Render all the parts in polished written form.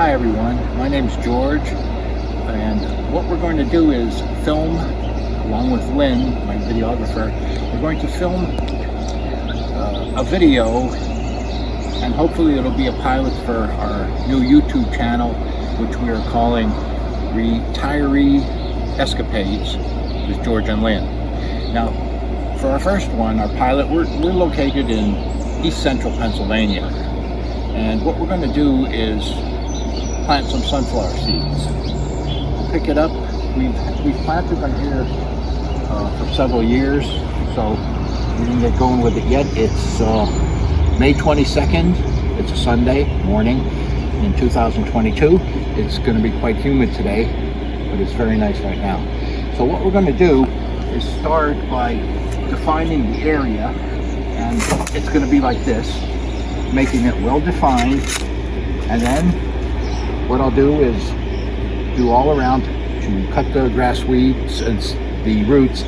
Hi everyone, my name's George, and what we're going to do is film, along with Lynn, my videographer, we're going to film a video, and hopefully it'll be a pilot for our new YouTube channel, which we are calling Retiree Escapades with George and Lynn. Now, for our first one, our pilot, we're located in East Central Pennsylvania, and what we're going to do is plant some sunflower seeds. We'll pick it up. We've planted them here for several years, so we didn't get going with it yet. It's May 22nd. It's a Sunday morning in 2022. It's going to be quite humid today, but it's very nice right now. So what we're going to do is start by defining the area, and it's going to be like this, making it well defined, and then what I'll do is do all around to cut the grass weeds and the roots,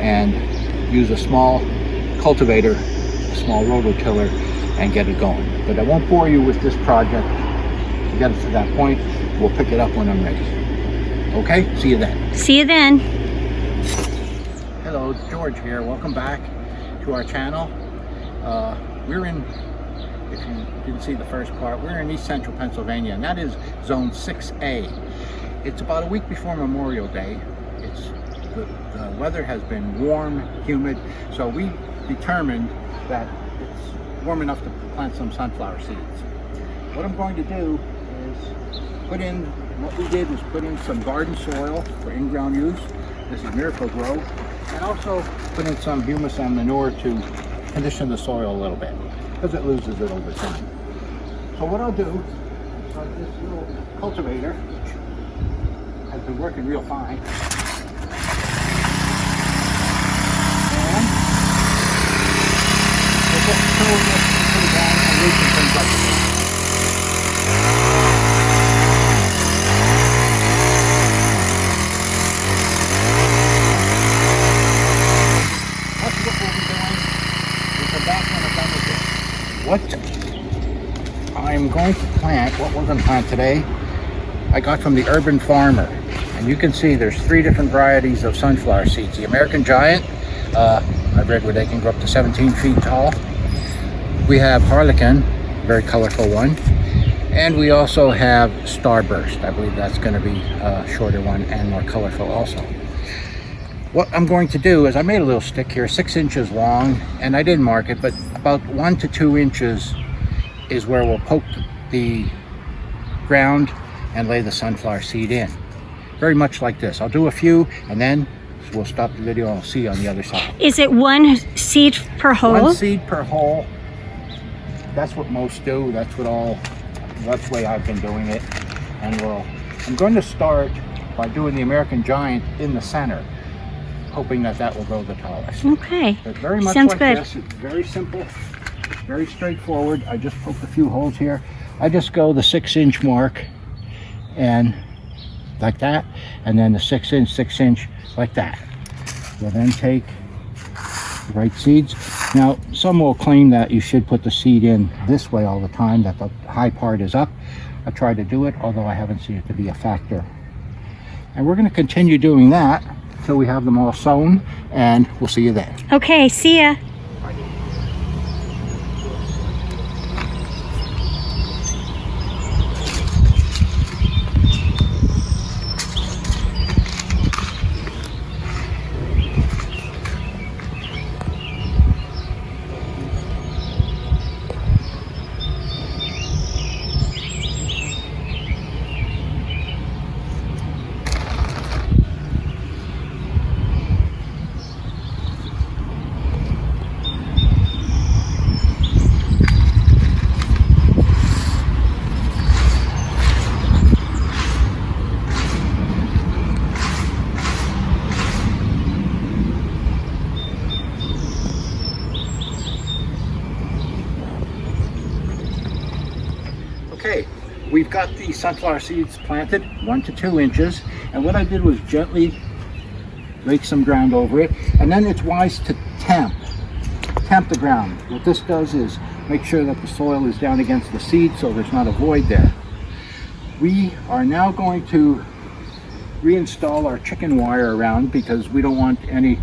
and use a small cultivator, a small rototiller, and get it going. But I won't bore you with this project to get us to that point. We'll pick it up when I'm ready. Okay, see you then. See you then. Hello, it's George here. Welcome back to our channel. We're in, if you didn't see the first part, we're in East Central Pennsylvania, and that is Zone 6A. It's about a week before Memorial Day. The weather has been warm, humid, so we determined that it's warm enough to plant some sunflower seeds. What I'm going to do is what we did was put in some garden soil for in-ground use. This is Miracle Grow, and also put in some humus and manure to condition the soil a little bit, because it loses it over time. So what I'll do is this little cultivator, which has been working real fine, and we'll just fill this and put it down and loosen things up a bit. What I'm going to plant, what we're going to plant today, I got from the Urban Farmer. And you can see there's 3 different varieties of sunflower seeds. The American Giant, I've read where they can grow up to 17 feet tall. We have Harlequin, very colorful one. And we also have Starburst. I believe that's going to be a shorter one and more colorful also. What I'm going to do is I made a little stick here, 6 inches long, and I didn't mark it, but about 1 to 2 inches is where we'll poke the ground and lay the sunflower seed in. Very much like this. I'll do a few, and then we'll stop the video and I'll see you on the other side. Is it 1 seed per hole? 1 seed per hole. That's what most do. That's the way I've been doing it. And I'm going to start by doing the American Giant in the center, hoping that will grow the tallest. Okay. But very much Sounds like good. this. It's very simple, very straightforward. I just poked a few holes here. I just go the 6-inch mark, and like that, and then the 6-inch like that. You'll then take the right seeds. Now, some will claim that you should put the seed in this way all the time, that the high part is up. I tried to do it, although I haven't seen it to be a factor. And we're going to continue doing that till we have them all sown, and we'll see you then. Okay, see ya. Okay, we've got the sunflower seeds planted 1 to 2 inches, and what I did was gently rake some ground over it, and then it's wise to tamp the ground. What this does is make sure that the soil is down against the seed so there's not a void there. We are now going to reinstall our chicken wire around because we don't want any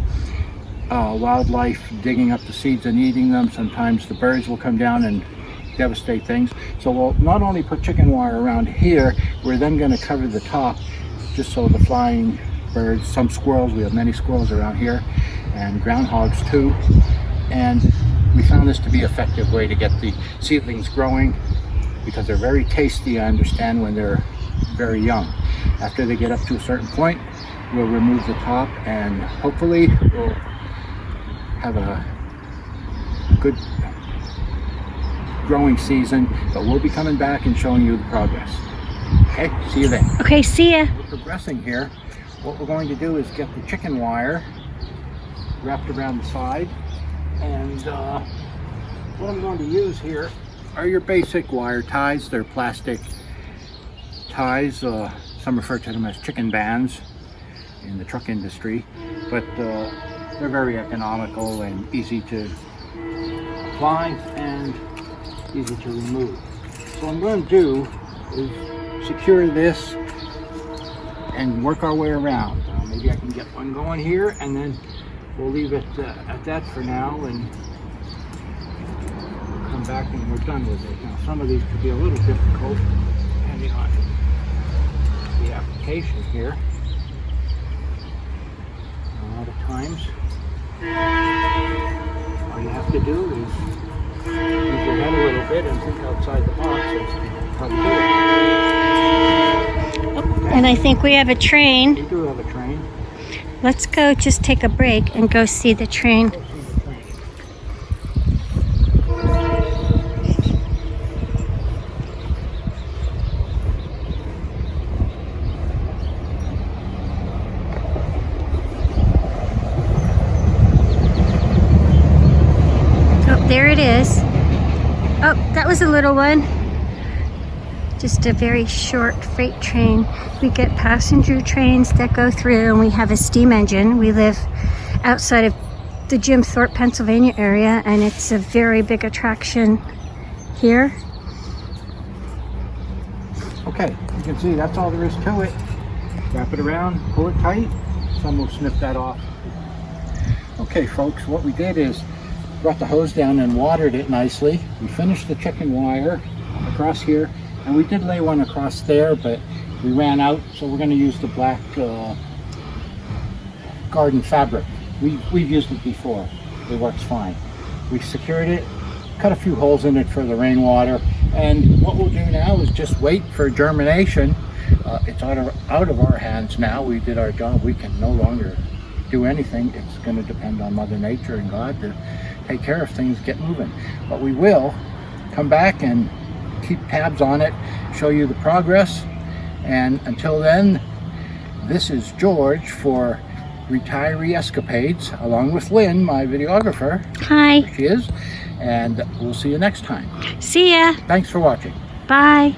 wildlife digging up the seeds and eating them. Sometimes the birds will come down and devastate things. So we'll not only put chicken wire around here, we're then going to cover the top just so the flying birds, some squirrels, we have many squirrels around here, and groundhogs too. And we found this to be an effective way to get the seedlings growing because they're very tasty, I understand, when they're very young. After they get up to a certain point, we'll remove the top and hopefully we'll have a good growing season, but we'll be coming back and showing you the progress. Okay, see you then. Okay, see ya. We're progressing here. What we're going to do is get the chicken wire wrapped around the side, and what I'm going to use here are your basic wire ties. They're plastic ties. Some refer to them as chicken bands in the truck industry, but they're very economical and easy to apply and easy to remove. So what I'm going to do is secure this and work our way around. Maybe I can get one going here, and then we'll leave it at that for now, and we'll come back when we're done with it. Now some of these could be a little difficult depending on the application here. A lot of times all you have to do is use your head a little bit and think outside the box. That's how to do it. Okay. And I think we have a train. We do have a train. Let's go just take a break and go see the train. Go see the train. Oh, there it is. Oh, that was a little one. Just a very short freight train. We get passenger trains that go through, and we have a steam engine. We live outside of the Jim Thorpe, Pennsylvania area, and it's a very big attraction here. Okay, you can see that's all there is to it. Wrap it around, pull it tight. Some will snip that off. Okay folks, what we did is brought the hose down and watered it nicely. We finished the chicken wire across here, and we did lay one across there, but we ran out, so we're going to use the black garden fabric. We've used it before. It works fine. We secured it, cut a few holes in it for the rainwater, and what we'll do now is just wait for germination. It's out of our hands now. We did our job. We can no longer do anything. It's going to depend on Mother Nature and God to take care of things, get moving. But we will come back and keep tabs on it, show you the progress. And until then, this is George for Retiree Escapades, along with Lynn, my videographer. Hi. There she is. And we'll see you next time. See ya. Thanks for watching. Bye.